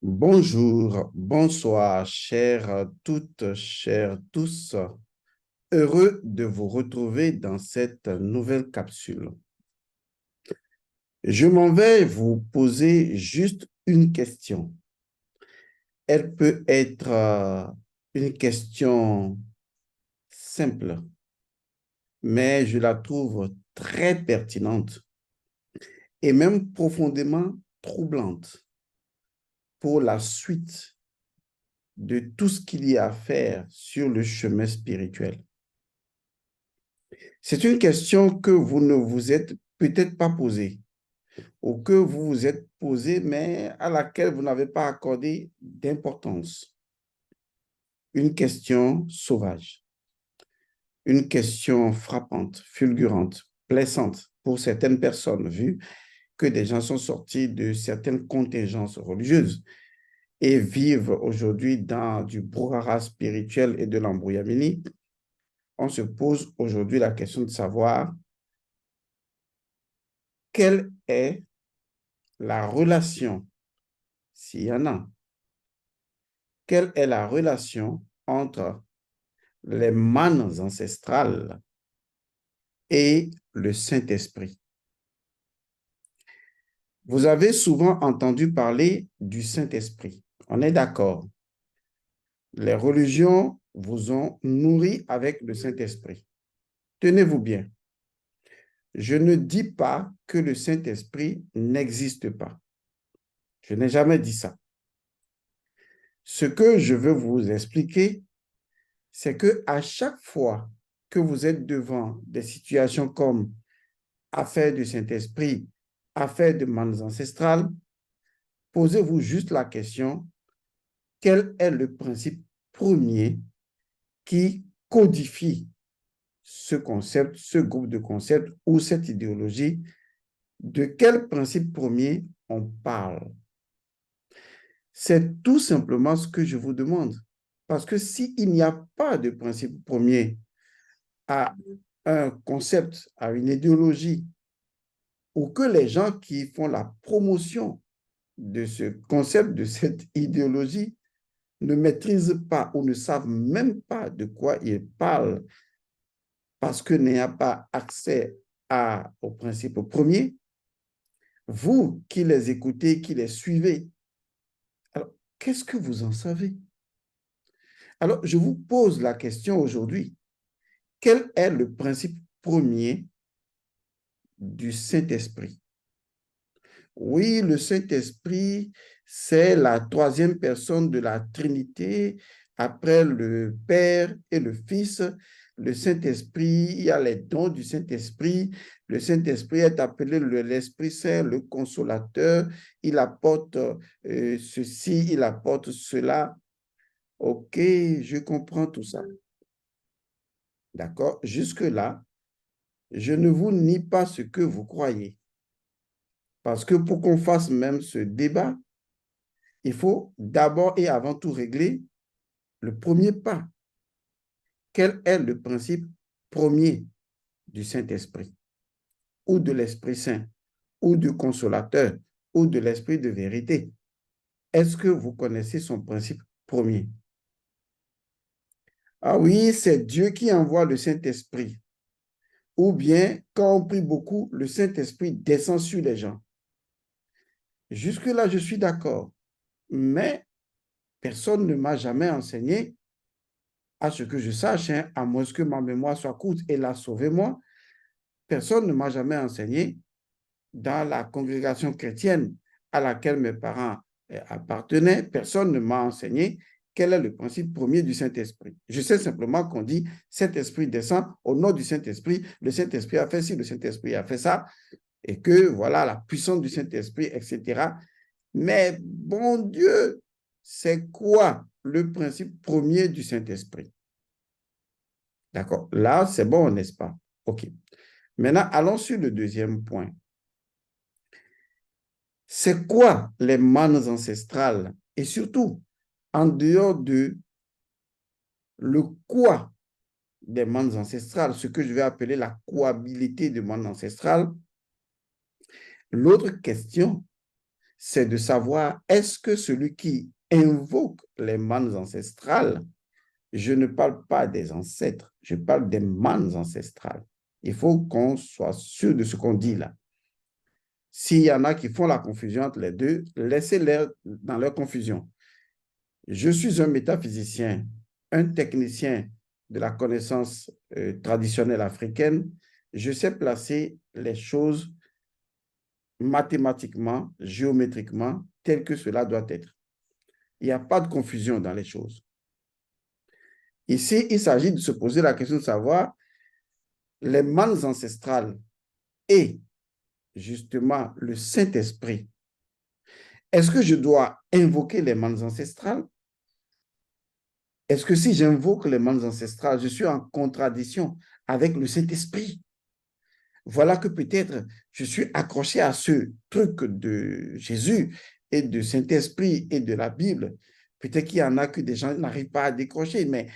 Bonjour, bonsoir, chères toutes, chers tous. Heureux de vous retrouver dans cette nouvelle capsule. Je m'en vais vous poser juste une question. Elle peut être une question simple, mais je la trouve très pertinente et même profondément troublante pour la suite de tout ce qu'il y a à faire sur le chemin spirituel. C'est une question que vous ne vous êtes peut-être pas posée ou que vous vous êtes posée, mais à laquelle vous n'avez pas accordé d'importance. Une question sauvage, une question frappante, fulgurante, blessante pour certaines personnes, vu que des gens sont sortis de certaines contingences religieuses et vivent aujourd'hui dans du brouhaha spirituel et de l'embrouillamini. On se pose aujourd'hui la question de savoir quelle est la relation, s'il y en a, quelle est la relation entre les mannes ancestrales et le Saint-Esprit? Vous avez souvent entendu parler du Saint-Esprit. On est d'accord. Les religions vous ont nourri avec le Saint-Esprit. Tenez-vous bien. Je ne dis pas que le Saint-Esprit n'existe pas. Je n'ai jamais dit ça. Ce que je veux vous expliquer, c'est que à chaque fois que vous êtes devant des situations comme affaire du Saint-Esprit, affaire de mannes ancestrales, posez-vous juste la question, quel est le principe premier qui codifie ce concept, ce groupe de concepts ou cette idéologie? De quel principe premier on parle? C'est tout simplement ce que je vous demande. Parce que s'il n'y a pas de principe premier à un concept, à une idéologie, ou que les gens qui font la promotion de ce concept, de cette idéologie, ne maîtrisent pas ou ne savent même pas de quoi ils parlent parce que n'ayant pas accès au principe premier, vous qui les écoutez, qui les suivez, alors qu'est-ce que vous en savez? Alors, je vous pose la question aujourd'hui. Quel est le principe premier du Saint-Esprit? Oui, le Saint-Esprit, c'est la troisième personne de la Trinité, après le Père et le Fils. Le Saint-Esprit, il y a les dons du Saint-Esprit. Le Saint-Esprit est appelé l'Esprit Saint, le consolateur. Il apporte ceci, il apporte cela. OK, je comprends tout ça. D'accord? Jusque-là, je ne vous nie pas ce que vous croyez. Parce que pour qu'on fasse même ce débat, il faut d'abord et avant tout régler le premier pas. Quel est le principe premier du Saint-Esprit ou de l'Esprit Saint ou du Consolateur ou de l'Esprit de vérité? Est-ce que vous connaissez son principe premier? Ah oui, c'est Dieu qui envoie le Saint-Esprit. Ou bien, quand on prie beaucoup, le Saint-Esprit descend sur les gens. Jusque-là, je suis d'accord. Mais personne ne m'a jamais enseigné, à ce que je sache, hein, à moins que ma mémoire soit courte, et là, sauvez-moi, personne ne m'a jamais enseigné dans la congrégation chrétienne à laquelle mes parents appartenaient, personne ne m'a enseigné quel est le principe premier du Saint-Esprit. Je sais simplement qu'on dit Saint-Esprit descend au nom du Saint-Esprit, le Saint-Esprit a fait ci, le Saint-Esprit a fait ça, et que voilà la puissance du Saint-Esprit, etc. Mais bon Dieu, c'est quoi le principe premier du Saint-Esprit? D'accord. Là, c'est bon, n'est-ce pas? OK. Maintenant, allons sur le deuxième point. C'est quoi les mannes ancestrales? Et surtout, en dehors de le quoi des mannes ancestrales, ce que je vais appeler la cohabilité de mannes ancestrales, l'autre question, c'est de savoir est-ce que celui qui invoque les mannes ancestrales, je ne parle pas des ancêtres, je parle des mannes ancestrales. Il faut qu'on soit sûr de ce qu'on dit là. S'il y en a qui font la confusion entre les deux, laissez-les dans leur confusion. Je suis un métaphysicien, un technicien de la connaissance traditionnelle africaine. Je sais placer les choses mathématiquement, géométriquement, tel que cela doit être. Il n'y a pas de confusion dans les choses. Ici, il s'agit de se poser la question de savoir les mannes ancestrales et justement le Saint-Esprit. Est-ce que je dois invoquer les mannes ancestrales? Est-ce que si j'invoque les mannes ancestrales, je suis en contradiction avec le Saint-Esprit? Voilà que peut-être je suis accroché à ce truc de Jésus et de Saint-Esprit et de la Bible. Peut-être qu'il y en a que des gens n'arrivent pas à décrocher, mais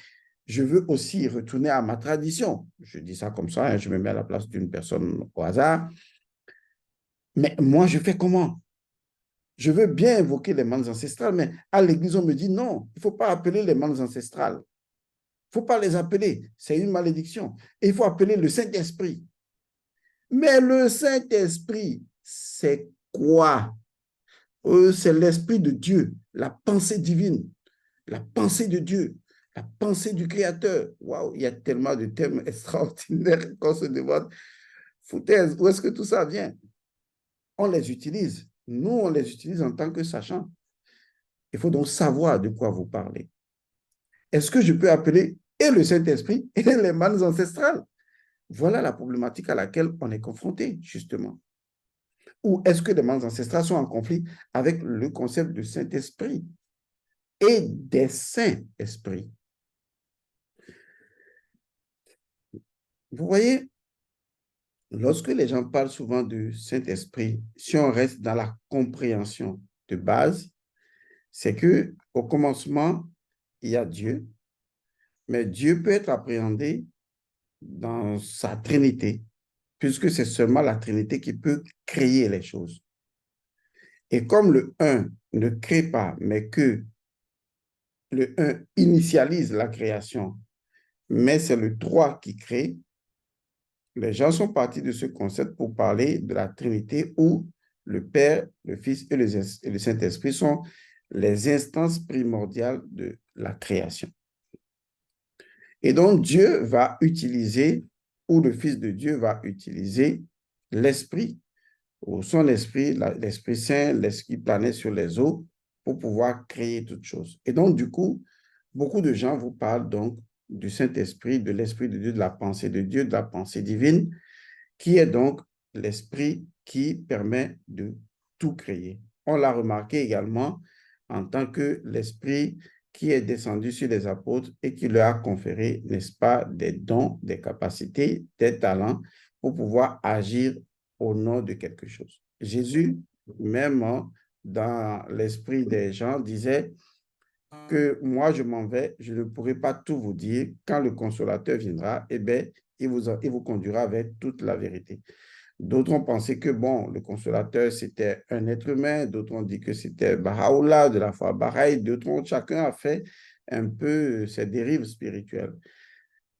je veux aussi retourner à ma tradition. Je dis ça comme ça, hein, je me mets à la place d'une personne au hasard. Mais moi, je fais comment? Je veux bien invoquer les mannes ancestrales, mais à l'église, on me dit non, il ne faut pas appeler les mannes ancestrales. Il ne faut pas les appeler, c'est une malédiction. Et il faut appeler le Saint-Esprit. Mais le Saint-Esprit, c'est quoi? C'est l'Esprit de Dieu, la pensée divine, la pensée de Dieu, la pensée du Créateur. Waouh, il y a tellement de thèmes extraordinaires qu'on se demande, foutaise, où est-ce que tout ça vient? On les utilise. Nous, on les utilise en tant que sachants. Il faut donc savoir de quoi vous parlez. Est-ce que je peux appeler et le Saint-Esprit et les mannes ancestrales? Voilà la problématique à laquelle on est confronté, justement. Ou est-ce que les mannes ancestrales sont en conflit avec le concept de Saint-Esprit et des Saints-Esprits? Vous voyez, lorsque les gens parlent souvent du Saint-Esprit, si on reste dans la compréhension de base, c'est que au commencement, il y a Dieu, mais Dieu peut être appréhendé dans sa Trinité, puisque c'est seulement la Trinité qui peut créer les choses. Et comme le un ne crée pas, mais que le un initialise la création, mais c'est le 3 qui crée, les gens sont partis de ce concept pour parler de la Trinité où le Père, le Fils et le Saint-Esprit sont les instances primordiales de la création. Et donc, Dieu va utiliser, ou le Fils de Dieu va utiliser l'Esprit, ou son Esprit, l'Esprit Saint, l'Esprit planait sur les eaux, pour pouvoir créer toutes choses. Et donc, du coup, beaucoup de gens vous parlent donc du Saint-Esprit, de l'Esprit de Dieu, de la pensée de Dieu, de la pensée divine, qui est donc l'Esprit qui permet de tout créer. On l'a remarqué également en tant que l'Esprit qui est descendu sur les apôtres et qui leur a conféré, n'est-ce pas, des dons, des capacités, des talents pour pouvoir agir au nom de quelque chose. Jésus, même dans l'esprit des gens, disait que moi, je m'en vais, je ne pourrai pas tout vous dire. Quand le consolateur viendra, eh bien, il vous conduira vers toute la vérité. D'autres ont pensé que, bon, le consolateur, c'était un être humain. D'autres ont dit que c'était Baha'u'llah, de la foi Baha'i. D'autres ont, chacun a fait un peu ses dérives spirituelles.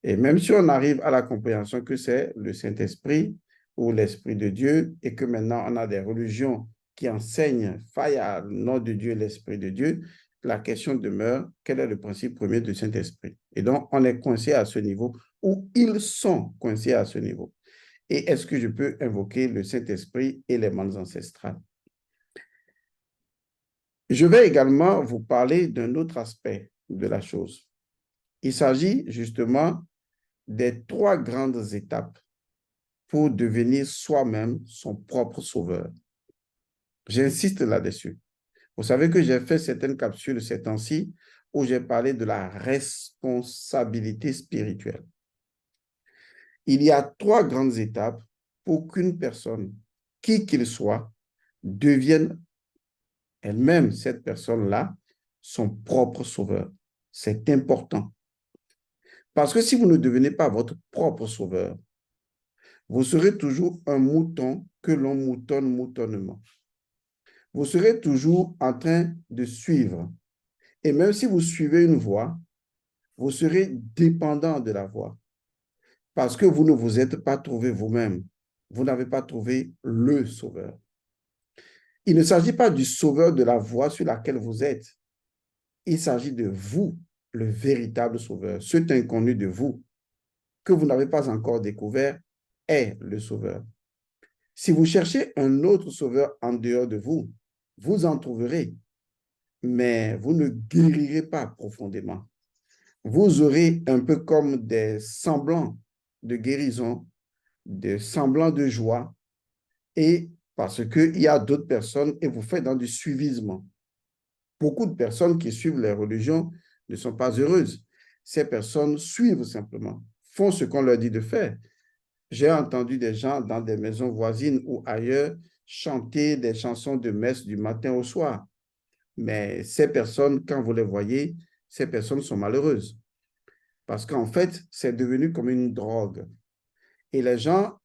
Et même si on arrive à la compréhension que c'est le Saint-Esprit ou l'Esprit de Dieu et que maintenant on a des religions qui enseignent faille à le nom de Dieu et l'Esprit de Dieu, la question demeure, quel est le principe premier du Saint-Esprit? Et donc, on est coincé à ce niveau ou ils sont coincés à ce niveau. Et est-ce que je peux invoquer le Saint-Esprit et les mannes ancestrales? Je vais également vous parler d'un autre aspect de la chose. Il s'agit justement des 3 grandes étapes pour devenir soi-même son propre sauveur. J'insiste là-dessus. Vous savez que j'ai fait certaines capsules ces temps-ci où j'ai parlé de la responsabilité spirituelle. Il y a 3 grandes étapes pour qu'une personne, qui qu'il soit, devienne elle-même, cette personne-là, son propre sauveur. C'est important. Parce que si vous ne devenez pas votre propre sauveur, vous serez toujours un mouton que l'on moutonne moutonnement. Vous serez toujours en train de suivre. Et même si vous suivez une voie, vous serez dépendant de la voie parce que vous ne vous êtes pas trouvé vous-même. Vous n'avez pas trouvé le sauveur. Il ne s'agit pas du sauveur de la voie sur laquelle vous êtes. Il s'agit de vous, le véritable sauveur. Cet inconnu de vous que vous n'avez pas encore découvert est le sauveur. Si vous cherchez un autre sauveur en dehors de vous, vous en trouverez, mais vous ne guérirez pas profondément. Vous aurez un peu comme des semblants de guérison, des semblants de joie, et parce qu'il y a d'autres personnes et vous faites dans du suivisme. Beaucoup de personnes qui suivent les religions ne sont pas heureuses. Ces personnes suivent simplement, font ce qu'on leur dit de faire. J'ai entendu des gens dans des maisons voisines ou ailleurs chanter des chansons de messe du matin au soir. Mais ces personnes, quand vous les voyez, ces personnes sont malheureuses. Parce qu'en fait, c'est devenu comme une drogue. Et les gens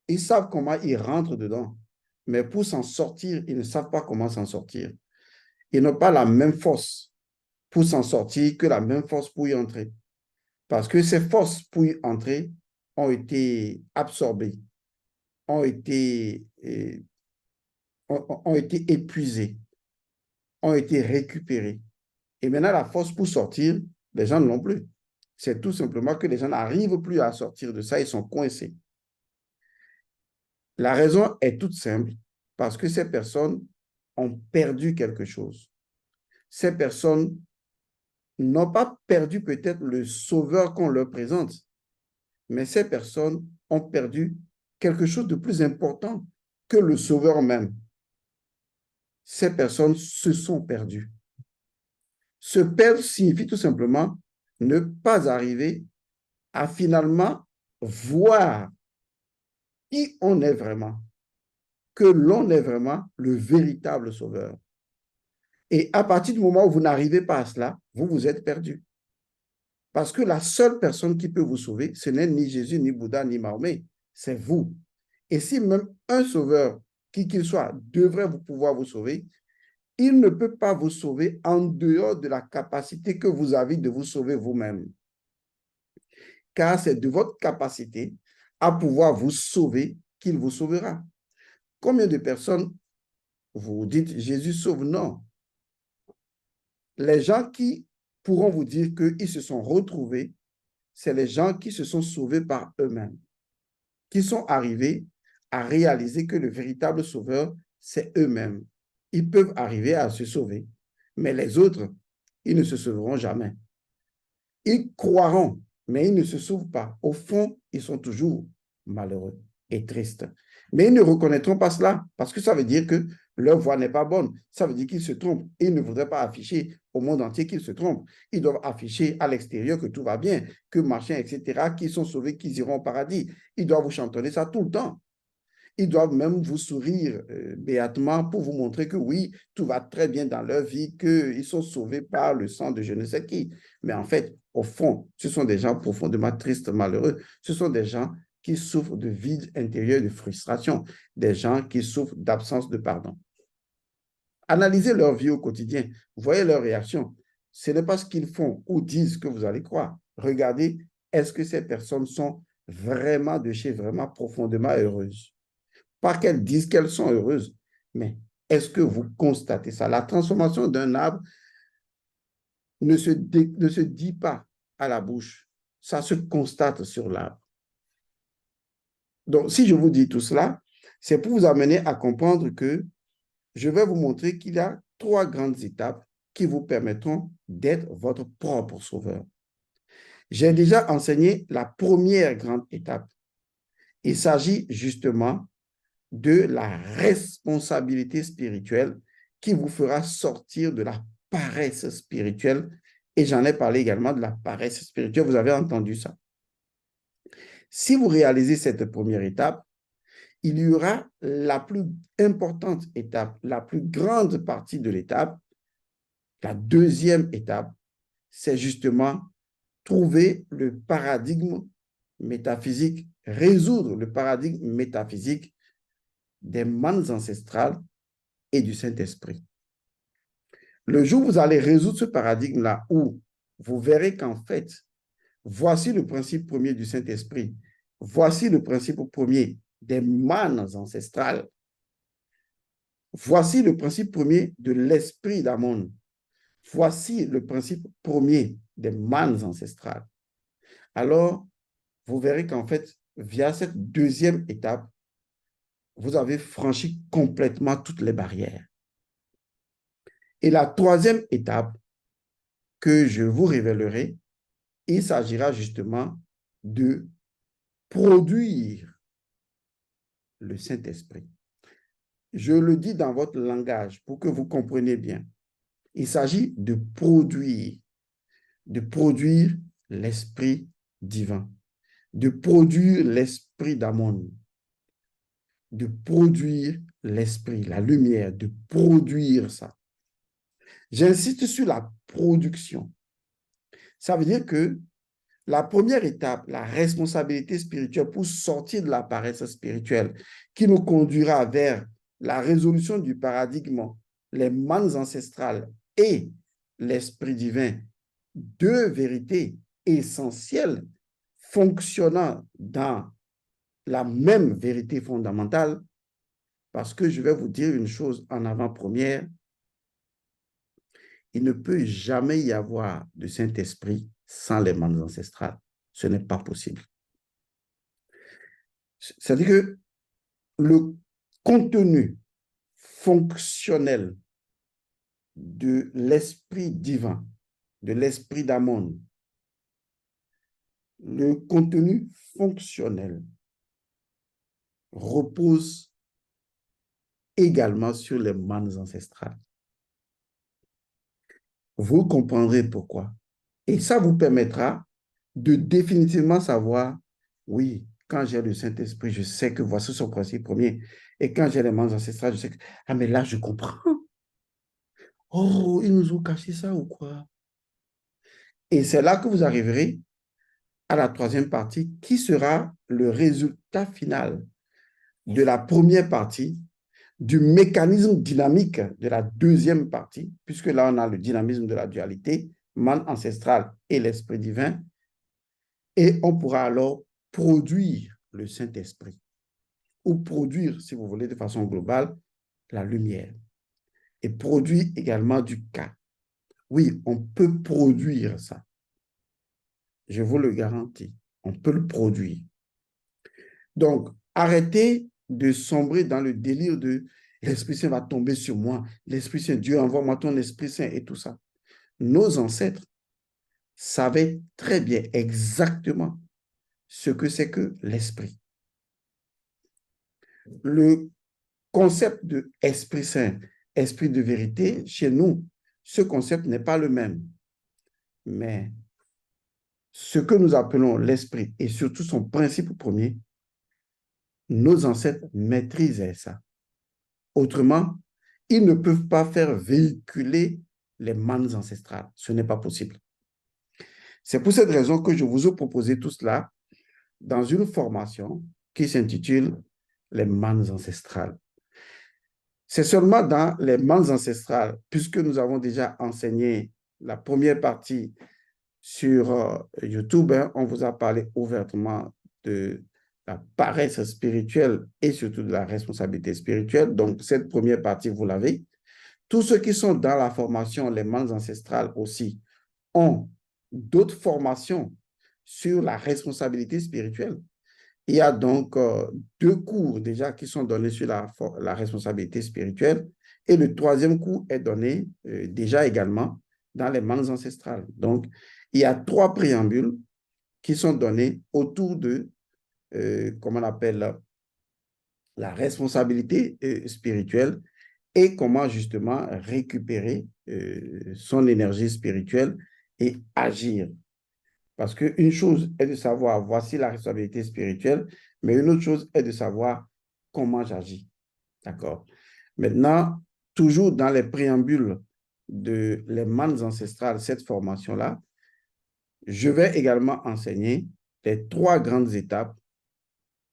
ils savent comment ils rentrent dedans. Mais pour s'en sortir, ils ne savent pas comment s'en sortir. Ils n'ont pas la même force pour s'en sortir que la même force pour y entrer. Parce que ces forces pour y entrer ont été absorbées, ont été, ont été épuisées, ont été récupérées. Et maintenant, la force pour sortir, les gens ne l'ont plus. C'est tout simplement que les gens n'arrivent plus à sortir de ça, ils sont coincés. La raison est toute simple, parce que ces personnes ont perdu quelque chose. Ces personnes n'ont pas perdu peut-être le sauveur qu'on leur présente, mais ces personnes ont perdu quelque chose de plus important que le sauveur même. Ces personnes se sont perdues. Se perdre signifie tout simplement ne pas arriver à finalement voir qui on est vraiment, que l'on est vraiment le véritable sauveur. Et à partir du moment où vous n'arrivez pas à cela, vous vous êtes perdu. Parce que la seule personne qui peut vous sauver, ce n'est ni Jésus, ni Bouddha, ni Mahomet, c'est vous. Et si même un sauveur, qui qu'il soit, devrait pouvoir vous sauver, il ne peut pas vous sauver en dehors de la capacité que vous avez de vous sauver vous-même. Car c'est de votre capacité à pouvoir vous sauver qu'il vous sauvera. Combien de personnes vous dites Jésus sauve? Non. Les gens qui pourront vous dire qu'ils se sont retrouvés, c'est les gens qui se sont sauvés par eux-mêmes, qui sont arrivés à réaliser que le véritable sauveur, c'est eux-mêmes. Ils peuvent arriver à se sauver, mais les autres, ils ne se sauveront jamais. Ils croiront, mais ils ne se sauvent pas. Au fond, ils sont toujours malheureux et tristes. Mais ils ne reconnaîtront pas cela, parce que ça veut dire que leur voix n'est pas bonne. Ça veut dire qu'ils se trompent. Ils ne voudraient pas afficher au monde entier qu'ils se trompent. Ils doivent afficher à l'extérieur que tout va bien, que machin, etc., qu'ils sont sauvés, qu'ils iront au paradis. Ils doivent vous chantonner ça tout le temps. Ils doivent même vous sourire béatement pour vous montrer que oui, tout va très bien dans leur vie, qu'ils sont sauvés par le sang de je ne sais qui. Mais en fait, au fond, ce sont des gens profondément tristes, malheureux. Ce sont des gens qui souffrent de vide intérieur, de frustration, des gens qui souffrent d'absence de pardon. Analysez leur vie au quotidien, voyez leurs réactions. Ce n'est pas ce qu'ils font ou disent que vous allez croire. Regardez, est-ce que ces personnes sont vraiment de chez vraiment profondément heureuses? Pas qu'elles disent qu'elles sont heureuses, mais est-ce que vous constatez ça? La transformation d'un arbre ne se dit pas à la bouche, ça se constate sur l'arbre. Donc, si je vous dis tout cela, c'est pour vous amener à comprendre que je vais vous montrer qu'il y a 3 grandes étapes qui vous permettront d'être votre propre sauveur. J'ai déjà enseigné la première grande étape. Il s'agit justement de la responsabilité spirituelle qui vous fera sortir de la paresse spirituelle. Et j'en ai parlé également de la paresse spirituelle. Vous avez entendu ça. Si vous réalisez cette première étape, il y aura la plus importante étape, la plus grande partie de l'étape. La deuxième étape, c'est justement trouver le paradigme métaphysique, résoudre le paradigme métaphysique des mannes ancestrales et du Saint-Esprit. Le jour où vous allez résoudre ce paradigme-là, où vous verrez qu'en fait, voici le principe premier du Saint-Esprit, voici le principe premier des mannes ancestrales, voici le principe premier de l'esprit d'Amon, voici le principe premier des mannes ancestrales. Alors, vous verrez qu'en fait, via cette deuxième étape, vous avez franchi complètement toutes les barrières. Et la troisième étape que je vous révélerai, il s'agira justement de produire le Saint-Esprit. Je le dis dans votre langage pour que vous compreniez bien. Il s'agit de produire l'Esprit divin, de produire l'Esprit d'Amon, de produire l'Esprit, la lumière, de produire ça. J'insiste sur la production. Ça veut dire que la première étape, la responsabilité spirituelle pour sortir de la paresse spirituelle qui nous conduira vers la résolution du paradigme, les mannes ancestrales et l'esprit divin, deux vérités essentielles fonctionnant dans la même vérité fondamentale, parce que je vais vous dire une chose en avant-première, il ne peut jamais y avoir de Saint-Esprit sans les mannes ancestrales. Ce n'est pas possible. C'est-à-dire que le contenu fonctionnel de l'esprit divin, de l'esprit d'Amon, le contenu fonctionnel repose également sur les mannes ancestrales. Vous comprendrez pourquoi. Et ça vous permettra de définitivement savoir, oui, quand j'ai le Saint-Esprit, je sais que voici son principe premier. Et quand j'ai les mannes ancestrales, je sais que, ah, mais là, je comprends. Oh, ils nous ont caché ça ou quoi? Et c'est là que vous arriverez à la troisième partie, qui sera le résultat final de la première partie, du mécanisme dynamique de la deuxième partie, puisque là, on a le dynamisme de la dualité, manne ancestrale et l'esprit divin, et on pourra alors produire le Saint-Esprit, ou produire, si vous voulez, de façon globale, la lumière, et produire également du cas. Oui, on peut produire ça. Je vous le garantis. On peut le produire. Donc, arrêtez de sombrer dans le délire de l'Esprit Saint va tomber sur moi. L'Esprit Saint, Dieu, envoie-moi ton Esprit Saint et tout ça. Nos ancêtres savaient très bien exactement ce que c'est que l'Esprit. Le concept de Esprit Saint, Esprit de vérité, chez nous, ce concept n'est pas le même. Mais ce que nous appelons l'Esprit et surtout son principe premier, nos ancêtres maîtrisaient ça. Autrement, ils ne peuvent pas faire véhiculer les mannes ancestrales. Ce n'est pas possible. C'est pour cette raison que je vous ai proposé tout cela dans une formation qui s'intitule les mannes ancestrales. C'est seulement dans les mannes ancestrales, puisque nous avons déjà enseigné la première partie sur YouTube, hein, on vous a parlé ouvertement de la paresse spirituelle et surtout de la responsabilité spirituelle. Donc, cette première partie, vous l'avez. Tous ceux qui sont dans la formation, les mannes ancestrales aussi, ont d'autres formations sur la responsabilité spirituelle. Il y a donc deux cours déjà qui sont donnés sur la responsabilité spirituelle et le troisième cours est donné déjà également dans les mannes ancestrales. Donc, il y a trois préambules qui sont donnés autour de, comment on appelle, la responsabilité spirituelle et comment justement récupérer son énergie spirituelle et agir. Parce qu'une chose est de savoir, voici la responsabilité spirituelle, mais une autre chose est de savoir comment j'agis. D'accord? Maintenant, toujours dans les préambules de les mannes ancestrales, cette formation-là, je vais également enseigner les trois grandes étapes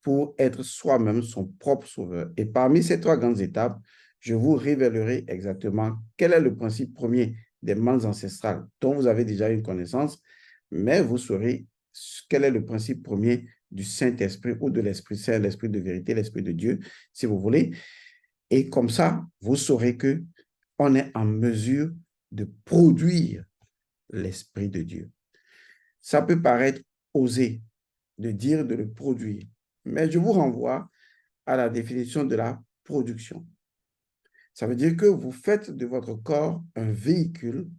pour être soi-même son propre sauveur. Et parmi ces trois grandes étapes, je vous révélerai exactement quel est le principe premier des mannes ancestrales dont vous avez déjà une connaissance, mais vous saurez quel est le principe premier du Saint-Esprit ou de l'Esprit Saint, l'Esprit de vérité, l'Esprit de Dieu, si vous voulez. Et comme ça, vous saurez que on est en mesure de produire l'Esprit de Dieu. Ça peut paraître osé de dire de le produire, mais je vous renvoie à la définition de la production. Ça veut dire que vous faites de votre corps un véhicule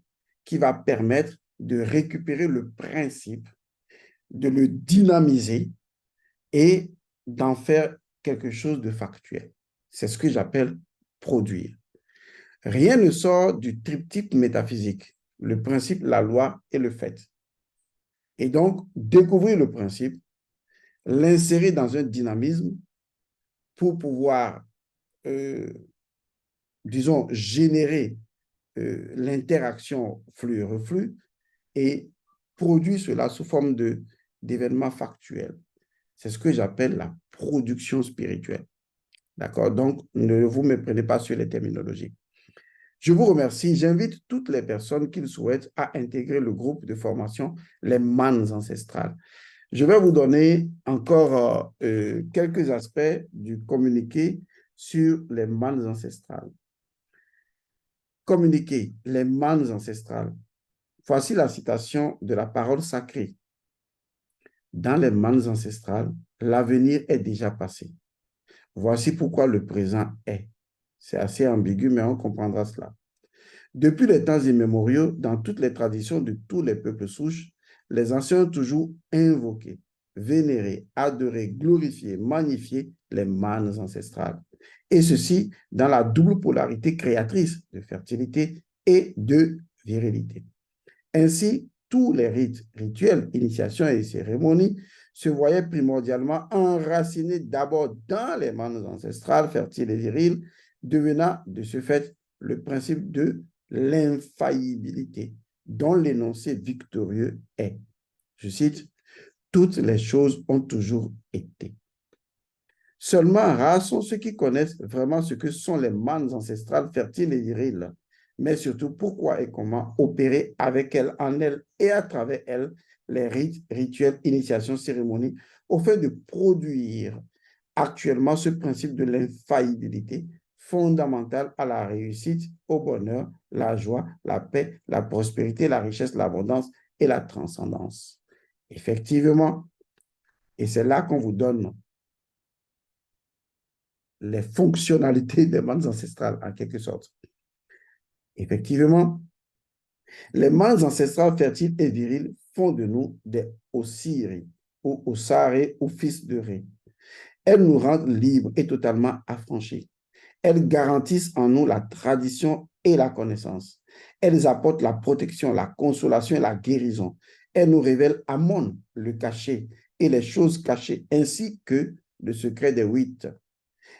qui va permettre de récupérer le principe, de le dynamiser et d'en faire quelque chose de factuel. C'est ce que j'appelle produire. Rien ne sort du triptyque métaphysique, le principe, la loi et le fait. Et donc, découvrir le principe, l'insérer dans un dynamisme pour pouvoir, disons, générer l'interaction flux-reflux et produire cela sous forme d'événements factuels. C'est ce que j'appelle la production spirituelle. D'accord? Donc, ne vous méprenez pas sur les terminologies. Je vous remercie. J'invite toutes les personnes qui le souhaitent à intégrer le groupe de formation Les Mannes Ancestrales. Je vais vous donner encore quelques aspects du communiqué sur les mannes ancestrales. Communiquer les mannes ancestrales. Voici la citation de la parole sacrée. Dans les mannes ancestrales, l'avenir est déjà passé. Voici pourquoi le présent est. C'est assez ambigu, mais on comprendra cela. Depuis les temps immémoriaux, dans toutes les traditions de tous les peuples souches, les anciens ont toujours invoqué, vénéré, adoré, glorifié, magnifié les mannes ancestrales. Et ceci dans la double polarité créatrice de fertilité et de virilité. Ainsi, tous les rites, rituels, initiations et cérémonies se voyaient primordialement enracinés d'abord dans les mannes ancestrales fertiles et viriles, devenant de ce fait le principe de l'infaillibilité, dont l'énoncé victorieux est, je cite, « Toutes les choses ont toujours été ». Seulement rares sont ceux qui connaissent vraiment ce que sont les mannes ancestrales fertiles et viriles, mais surtout pourquoi et comment opérer avec elles, en elles et à travers elles les rites, rituels, initiations, cérémonies, au fait de produire actuellement ce principe de l'infaillibilité fondamental à la réussite, au bonheur, la joie, la paix, la prospérité, la richesse, l'abondance et la transcendance. Effectivement, et c'est là qu'on vous donne les fonctionnalités des mannes ancestrales, en quelque sorte. Effectivement, les mannes ancestrales fertiles et viriles font de nous des Osiri, ou Osare, ou fils de Ré. Elles nous rendent libres et totalement affranchis. Elles garantissent en nous la tradition et la connaissance. Elles apportent la protection, la consolation et la guérison. Elles nous révèlent Amon, le caché, et les choses cachées, ainsi que le secret des 8.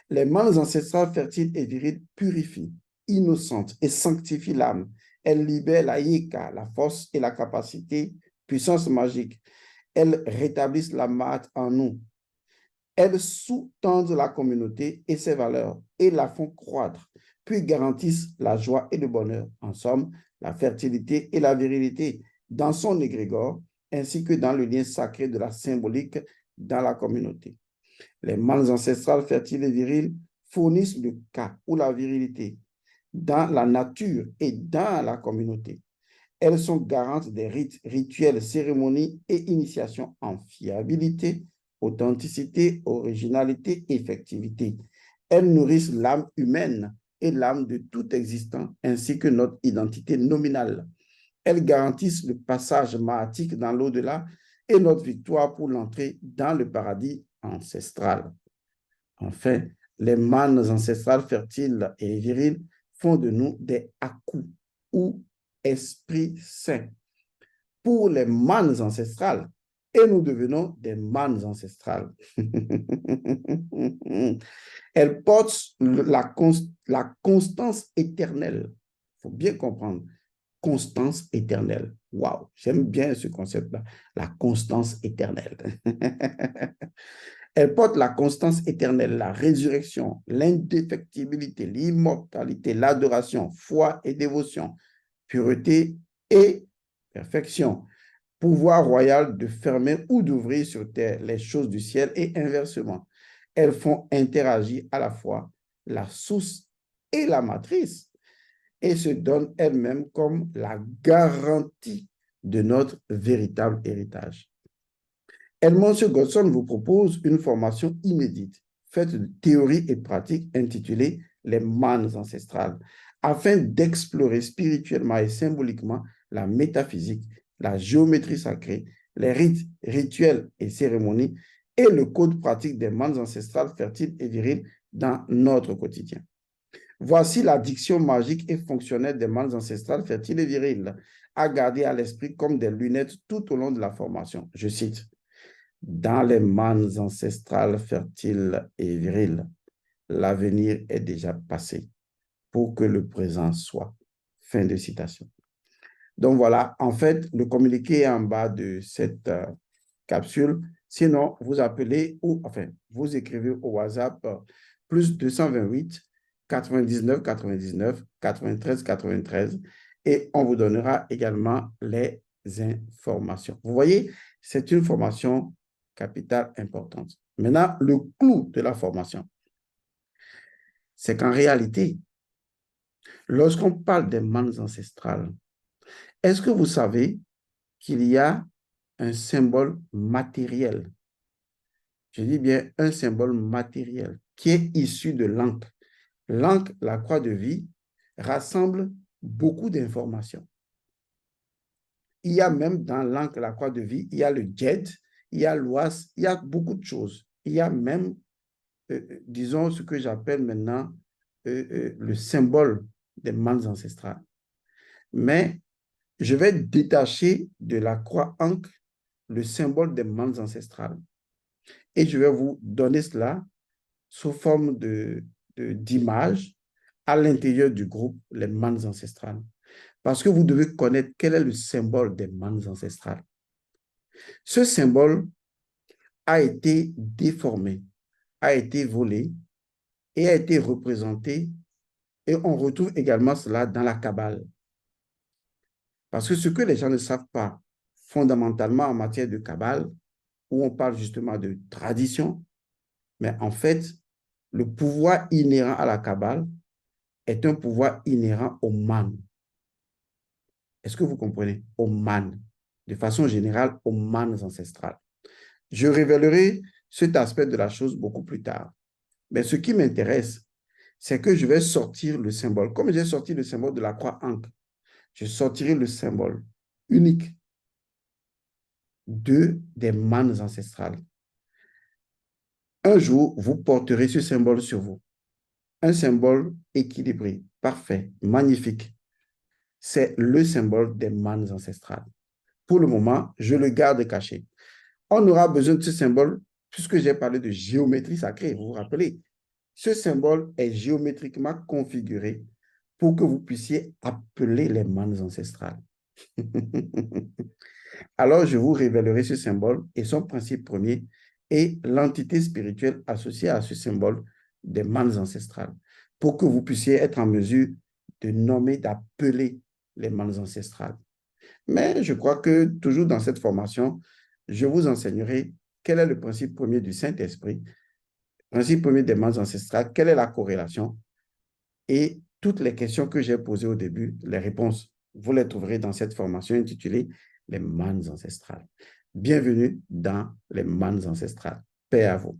Les mannes ancestrales fertiles et viriles purifient, innocentent et sanctifient l'âme. Elles libèrent la yéka, la force et la capacité, puissance magique. Elles rétablissent la mat en nous. Elles sous-tendent la communauté et ses valeurs et la font croître, puis garantissent la joie et le bonheur. En somme, la fertilité et la virilité dans son égrégore, ainsi que dans le lien sacré de la symbolique dans la communauté. Les mannes ancestrales fertiles et viriles fournissent le cas ou la virilité dans la nature et dans la communauté. Elles sont garantes des rites, rituels, cérémonies et initiations en fiabilité, authenticité, originalité, effectivité. Elles nourrissent l'âme humaine et l'âme de tout existant, ainsi que notre identité nominale. Elles garantissent le passage mahatique dans l'au-delà et notre victoire pour l'entrée dans le paradis ancestral. Enfin, les mannes ancestrales fertiles et viriles font de nous des Aku ou esprits saints pour les mannes ancestrales et nous devenons des mannes ancestrales. Elles portent la constance éternelle. Il faut bien comprendre. Constance éternelle. Waouh, j'aime bien ce concept-là, la constance éternelle. Elle porte la constance éternelle, la résurrection, l'indéfectibilité, l'immortalité, l'adoration, foi et dévotion, pureté et perfection. Pouvoir royal de fermer ou d'ouvrir sur terre les choses du ciel et inversement. Elles font interagir à la fois la source et la matrice et se donnent elles-mêmes comme la garantie de notre véritable héritage. Edmond Godson vous propose une formation inédite, faite de théorie et pratique intitulée Les mannes ancestrales, afin d'explorer spirituellement et symboliquement la métaphysique, la géométrie sacrée, les rites, rituels et cérémonies et le code pratique des mannes ancestrales fertiles et viriles dans notre quotidien. Voici la diction magique et fonctionnelle des mannes ancestrales fertiles et viriles, à garder à l'esprit comme des lunettes tout au long de la formation. Je cite: dans les mannes ancestrales fertiles et viriles, l'avenir est déjà passé pour que le présent soit. Fin de citation. Donc voilà, en fait, le communiqué est en bas de cette capsule. Sinon, vous appelez ou, enfin, vous écrivez au WhatsApp plus 228 99 99 93 93 et on vous donnera également les informations. Vous voyez, c'est une formation capitale importante. Maintenant, le clou de la formation, c'est qu'en réalité, lorsqu'on parle des mannes ancestrales, est-ce que vous savez qu'il y a un symbole matériel? Je dis bien un symbole matériel qui est issu de l'encre. L'encre, la croix de vie, rassemble beaucoup d'informations. Il y a même dans l'encre, la croix de vie, il y a le djed, il y a l'oise, il y a beaucoup de choses. Il y a même, disons, ce que j'appelle maintenant le symbole des mannes ancestrales. Mais je vais détacher de la croix encre le symbole des mannes ancestrales. Et je vais vous donner cela sous forme d'image à l'intérieur du groupe, les mannes ancestrales. Parce que vous devez connaître quel est le symbole des mannes ancestrales. Ce symbole a été déformé, a été volé et a été représenté. Et on retrouve également cela dans la Kabbale. Parce que ce que les gens ne savent pas fondamentalement en matière de Kabbale, où on parle justement de tradition, mais en fait, le pouvoir inhérent à la Kabbale est un pouvoir inhérent au man. Est-ce que vous comprenez? Au man. De façon générale, aux manes ancestrales. Je révélerai cet aspect de la chose beaucoup plus tard. Mais ce qui m'intéresse, c'est que je vais sortir le symbole. Comme j'ai sorti le symbole de la croix ancre, je sortirai le symbole unique des manes ancestrales. Un jour, vous porterez ce symbole sur vous. Un symbole équilibré, parfait, magnifique. C'est le symbole des manes ancestrales. Pour le moment, je le garde caché. On aura besoin de ce symbole puisque j'ai parlé de géométrie sacrée. Vous vous rappelez, ce symbole est géométriquement configuré pour que vous puissiez appeler les manes ancestrales. Alors, je vous révélerai ce symbole et son principe premier et l'entité spirituelle associée à ce symbole des manes ancestrales pour que vous puissiez être en mesure de nommer, d'appeler les manes ancestrales. Mais je crois que toujours dans cette formation, je vous enseignerai quel est le principe premier du Saint-Esprit, principe premier des manes ancestrales, quelle est la corrélation et toutes les questions que j'ai posées au début, les réponses, vous les trouverez dans cette formation intitulée Les manes ancestrales. Bienvenue dans les manes ancestrales. Paix à vous.